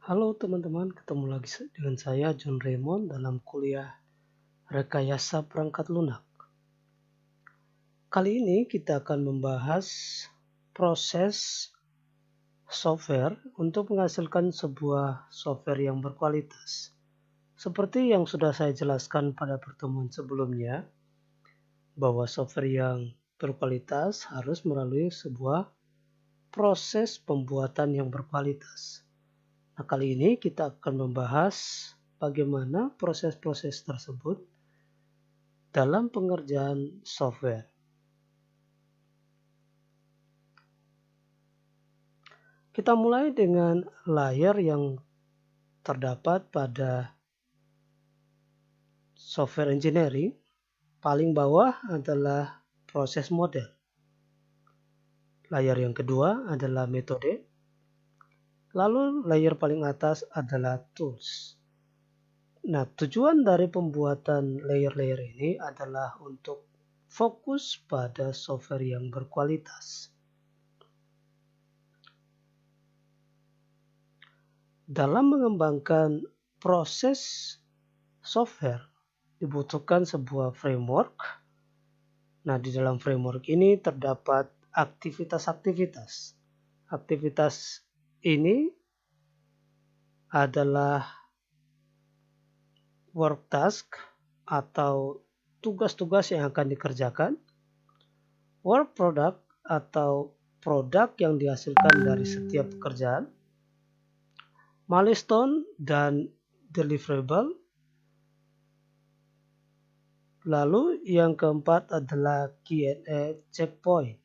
Halo teman-teman, ketemu lagi dengan saya John Raymond dalam kuliah Rekayasa Perangkat Lunak. Kali ini kita akan membahas proses software untuk menghasilkan sebuah software yang berkualitas. Seperti yang sudah saya jelaskan pada pertemuan sebelumnya, bahwa software yang berkualitas harus melalui sebuah proses pembuatan yang berkualitas. Nah, kali ini kita akan membahas bagaimana proses-proses tersebut dalam pengerjaan software. Kita mulai dengan layer yang terdapat pada software engineering. Paling bawah adalah proses model. Layer yang kedua adalah metode. Lalu layer paling atas adalah tools. Nah, tujuan dari pembuatan layer-layer ini adalah untuk fokus pada software yang berkualitas. Dalam mengembangkan proses software, dibutuhkan sebuah framework. Nah, di dalam framework ini terdapat aktivitas-aktivitas. Aktivitas ini adalah work task atau tugas-tugas yang akan dikerjakan, work product atau produk yang dihasilkan dari setiap pekerjaan, milestone dan deliverable. Lalu yang keempat adalah Q&A checkpoint.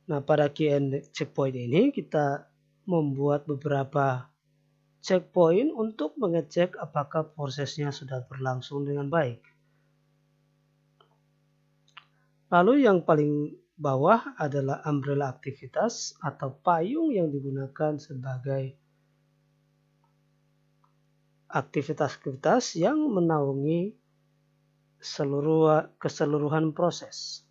Nah, pada Q&A checkpoint ini kita membuat beberapa checkpoint untuk mengecek apakah prosesnya sudah berlangsung dengan baik. Lalu yang paling bawah adalah umbrella aktivitas atau payung yang digunakan sebagai aktivitas-aktivitas yang menaungi keseluruhan proses.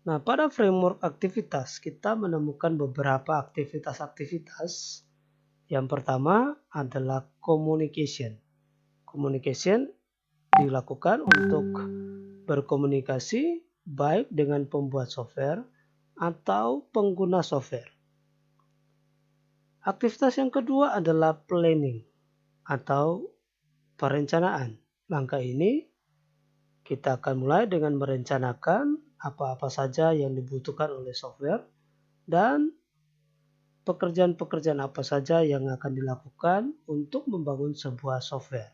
Nah, pada framework aktivitas kita menemukan beberapa aktivitas-aktivitas. Yang pertama adalah communication. Communication dilakukan untuk berkomunikasi baik dengan pembuat software atau pengguna software. Aktivitas yang kedua adalah planning atau perencanaan. Langkah ini kita akan mulai dengan merencanakan apa-apa saja yang dibutuhkan oleh software dan pekerjaan-pekerjaan apa saja yang akan dilakukan untuk membangun sebuah software.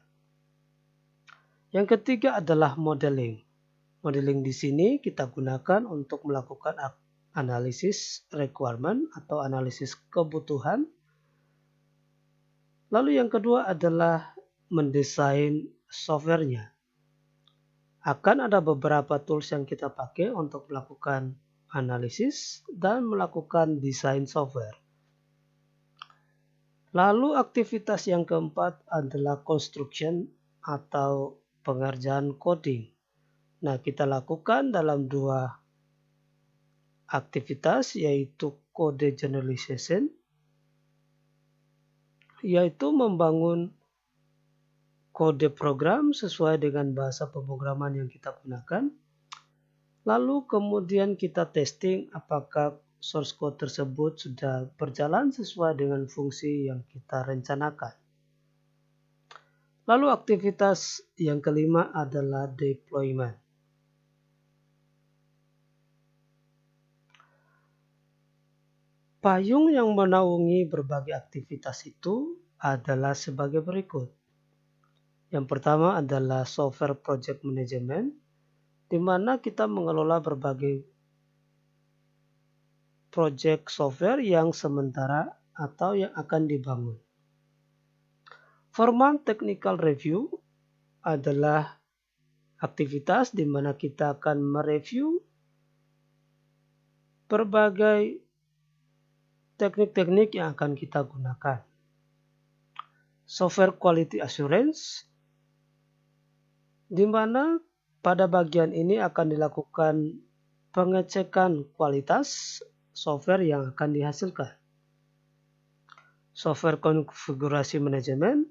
Yang ketiga adalah modeling. Modeling di sini kita gunakan untuk melakukan analisis requirement atau analisis kebutuhan. Lalu yang kedua adalah mendesain softwarenya. Akan ada beberapa tools yang kita pakai untuk melakukan analisis dan melakukan desain software. Lalu aktivitas yang keempat adalah construction atau pengerjaan coding. Nah, kita lakukan dalam dua aktivitas, yaitu code generalization, yaitu membangun kode program sesuai dengan bahasa pemrograman yang kita gunakan. Lalu kemudian kita testing apakah source code tersebut sudah berjalan sesuai dengan fungsi yang kita rencanakan. Lalu aktivitas yang kelima adalah deployment. Payung yang menaungi berbagai aktivitas itu adalah sebagai berikut. Yang pertama adalah software project management, di mana kita mengelola berbagai project software yang sementara atau yang akan dibangun. Formal technical review adalah aktivitas di mana kita akan mereview berbagai teknik-teknik yang akan kita gunakan. Software quality assurance, di mana pada bagian ini akan dilakukan pengecekan kualitas software yang akan dihasilkan. Software konfigurasi manajemen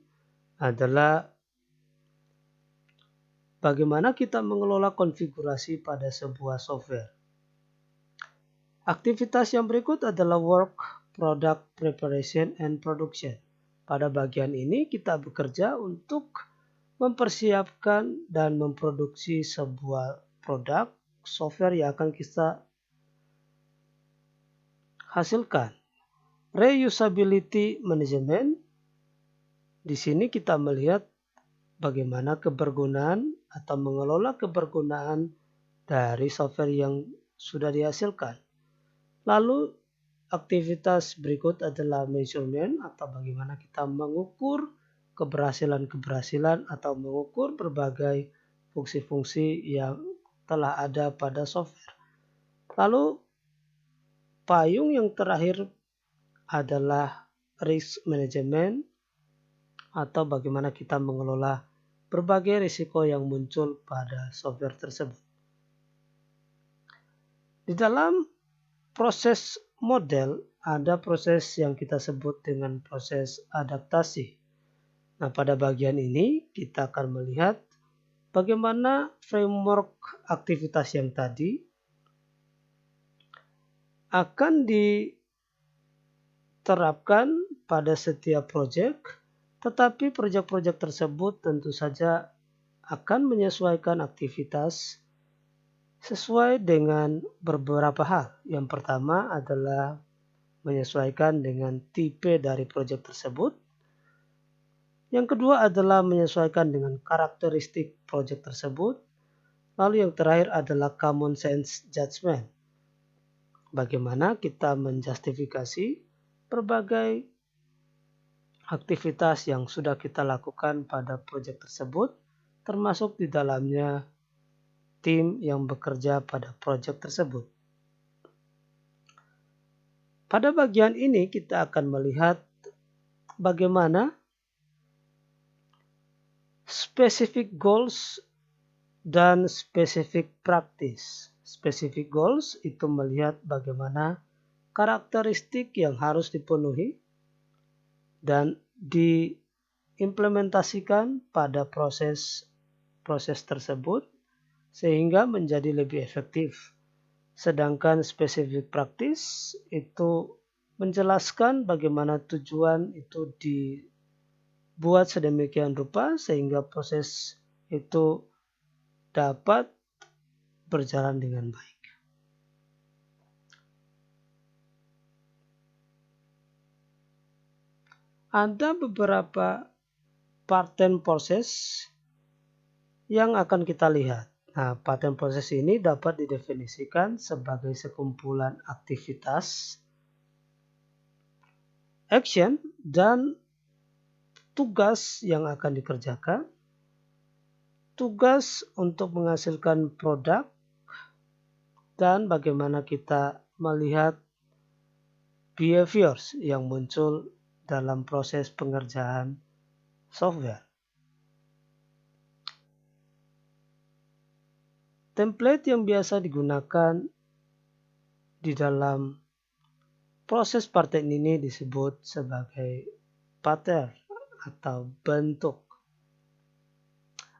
adalah bagaimana kita mengelola konfigurasi pada sebuah software. Aktivitas yang berikut adalah work, product preparation, and production. Pada bagian ini kita bekerja untuk mempersiapkan dan memproduksi sebuah produk software yang akan kita hasilkan. Reusability management. Di sini kita melihat bagaimana kebergunaan atau mengelola kebergunaan dari software yang sudah dihasilkan. Lalu aktivitas berikut adalah measurement atau bagaimana kita mengukur keberhasilan atau mengukur berbagai fungsi-fungsi yang telah ada pada software. Lalu payung yang terakhir adalah risk management atau bagaimana kita mengelola berbagai risiko yang muncul pada software tersebut. Di dalam proses model ada proses yang kita sebut dengan proses adaptasi. Nah, pada bagian ini kita akan melihat bagaimana framework aktivitas yang tadi akan diterapkan pada setiap proyek, tetapi proyek-proyek tersebut tentu saja akan menyesuaikan aktivitas sesuai dengan beberapa hal. Yang pertama adalah menyesuaikan dengan tipe dari proyek tersebut. Yang kedua adalah menyesuaikan dengan karakteristik proyek tersebut. Lalu yang terakhir adalah common sense judgment. Bagaimana kita menjustifikasi berbagai aktivitas yang sudah kita lakukan pada proyek tersebut, termasuk di dalamnya tim yang bekerja pada proyek tersebut. Pada bagian ini kita akan melihat bagaimana specific goals dan specific practice. Specific goals itu melihat bagaimana karakteristik yang harus dipenuhi dan diimplementasikan pada proses tersebut sehingga menjadi lebih efektif. Sedangkan specific practice itu menjelaskan bagaimana tujuan itu dibuat sedemikian rupa sehingga proses itu dapat berjalan dengan baik. Ada beberapa pattern proses yang akan kita lihat. Nah, pattern proses ini dapat didefinisikan sebagai sekumpulan aktivitas, action, dan tugas yang akan dikerjakan, tugas untuk menghasilkan produk, dan bagaimana kita melihat behaviors yang muncul dalam proses pengerjaan software. Template yang biasa digunakan di dalam proses pattern ini disebut sebagai pattern atau bentuk.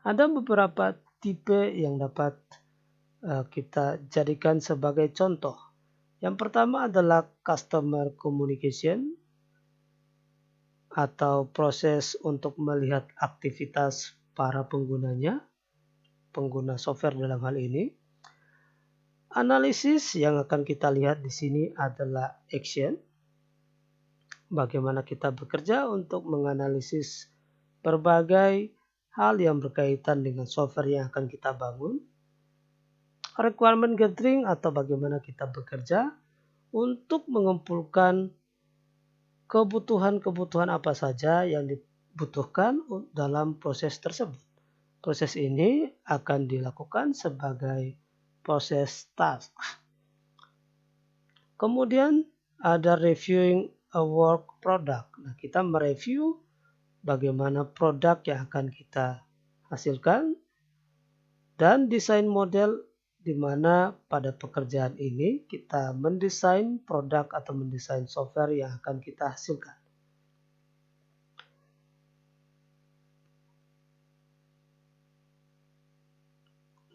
Ada beberapa tipe yang dapat kita jadikan sebagai contoh. Yang pertama adalah customer communication atau proses untuk melihat aktivitas para penggunanya, pengguna software dalam hal ini. Analisis yang akan kita lihat di sini adalah action. Bagaimana kita bekerja untuk menganalisis berbagai hal yang berkaitan dengan software yang akan kita bangun. Requirement gathering atau bagaimana kita bekerja untuk mengumpulkan kebutuhan-kebutuhan apa saja yang dibutuhkan dalam proses tersebut. Proses ini akan dilakukan sebagai proses task. Kemudian ada reviewing a work product. Nah, kita mereview bagaimana produk yang akan kita hasilkan dan desain model di mana pada pekerjaan ini kita mendesain produk atau mendesain software yang akan kita hasilkan.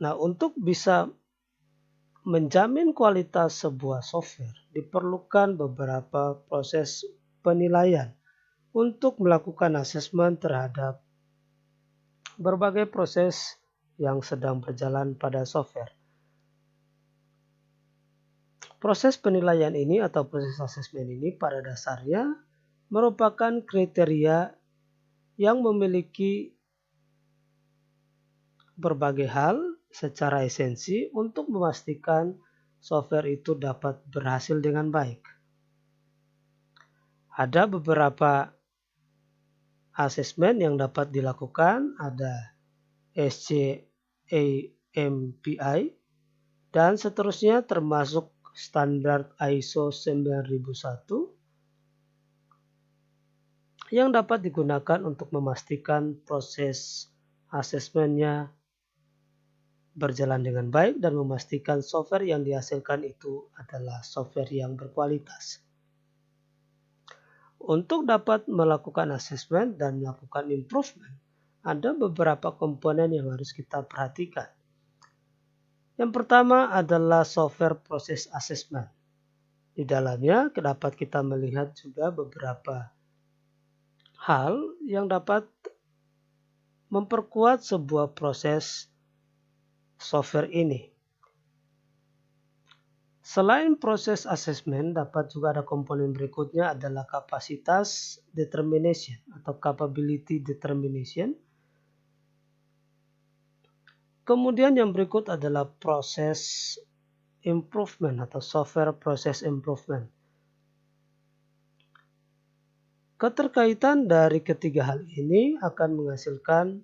Nah, untuk bisa menjamin kualitas sebuah software, diperlukan beberapa proses penilaian untuk melakukan asesmen terhadap berbagai proses yang sedang berjalan pada software. Proses penilaian ini atau proses asesmen ini pada dasarnya merupakan kriteria yang memiliki berbagai hal secara esensi untuk memastikan software itu dapat berhasil dengan baik. Ada beberapa asesmen yang dapat dilakukan, ada SCAMPI dan seterusnya, termasuk standar ISO 9001 yang dapat digunakan untuk memastikan proses asesmennya berjalan dengan baik dan memastikan software yang dihasilkan itu adalah software yang berkualitas. Untuk dapat melakukan asesmen dan melakukan improvement, ada beberapa komponen yang harus kita perhatikan. Yang pertama adalah software process assessment. Di dalamnya dapat kita melihat juga beberapa hal yang dapat memperkuat sebuah proses software ini. Selain proses assessment, dapat juga ada komponen berikutnya adalah kapasitas determination atau capability determination. Kemudian yang berikut adalah proses improvement atau software process improvement. Keterkaitan dari ketiga hal ini akan menghasilkan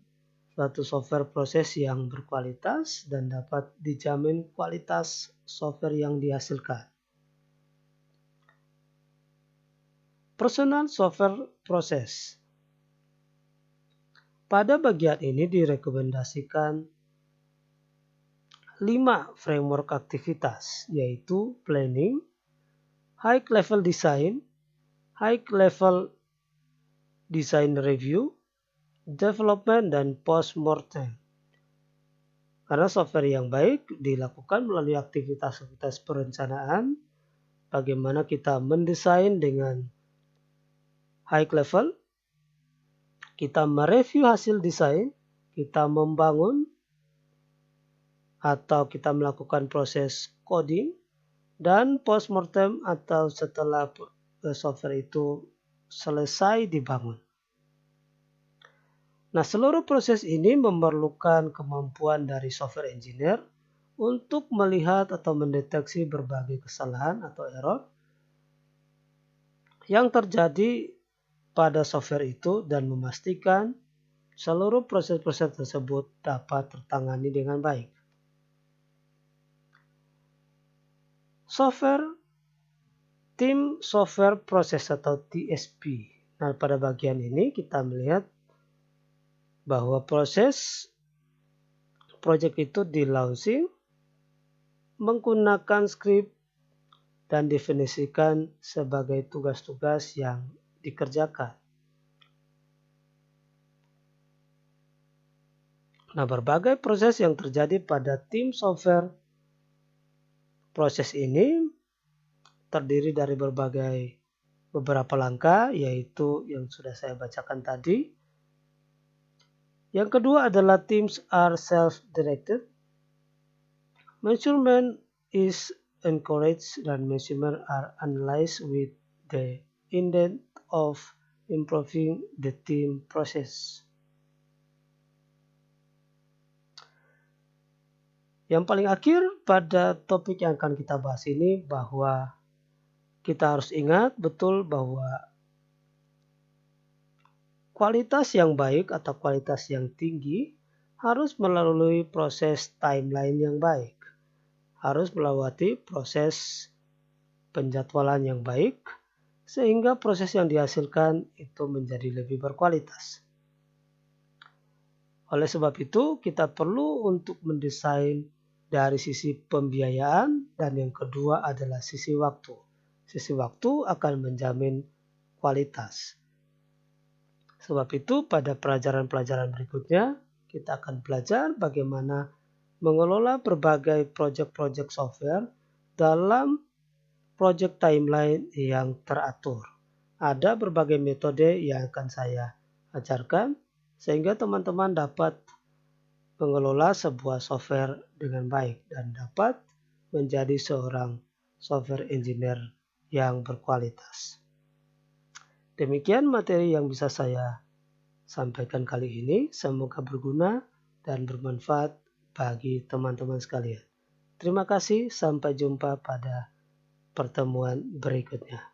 suatu software proses yang berkualitas dan dapat dijamin kualitas software yang dihasilkan. Personal software process. Pada bagian ini direkomendasikan 5 framework aktivitas, yaitu planning, high level design, high level design review, development, dan post-mortem. Karena software yang baik dilakukan melalui aktivitas-aktivitas perencanaan, bagaimana kita mendesain dengan high level, kita mereview hasil desain, kita membangun atau kita melakukan proses coding, dan post-mortem atau setelah software itu selesai dibangun. Nah, seluruh proses ini memerlukan kemampuan dari software engineer untuk melihat atau mendeteksi berbagai kesalahan atau error yang terjadi pada software itu dan memastikan seluruh proses-proses tersebut dapat tertangani dengan baik. Tim Software Process atau TSP. Nah, pada bagian ini kita melihat bahwa proses project itu di launching menggunakan script dan definisikan sebagai tugas-tugas yang dikerjakan. Nah, berbagai proses yang terjadi pada tim software proses ini terdiri dari beberapa langkah, yaitu yang sudah saya bacakan tadi. Yang kedua adalah teams are self-directed. Measurement is encouraged dan measurement are analyzed with the intent of improving the team process. Yang paling akhir pada topik yang akan kita bahas ini bahwa kita harus ingat betul bahwa kualitas yang baik atau kualitas yang tinggi harus melalui proses timeline yang baik. Harus melewati proses penjadwalan yang baik sehingga proses yang dihasilkan itu menjadi lebih berkualitas. Oleh sebab itu, kita perlu untuk mendesain dari sisi pembiayaan dan yang kedua adalah sisi waktu. Sisi waktu akan menjamin kualitas. Sebab itu pada pelajaran-pelajaran berikutnya kita akan belajar bagaimana mengelola berbagai proyek-proyek software dalam proyek timeline yang teratur. Ada berbagai metode yang akan saya ajarkan sehingga teman-teman dapat mengelola sebuah software dengan baik dan dapat menjadi seorang software engineer yang berkualitas. Demikian materi yang bisa saya sampaikan kali ini. Semoga berguna dan bermanfaat bagi teman-teman sekalian. Terima kasih, sampai jumpa pada pertemuan berikutnya.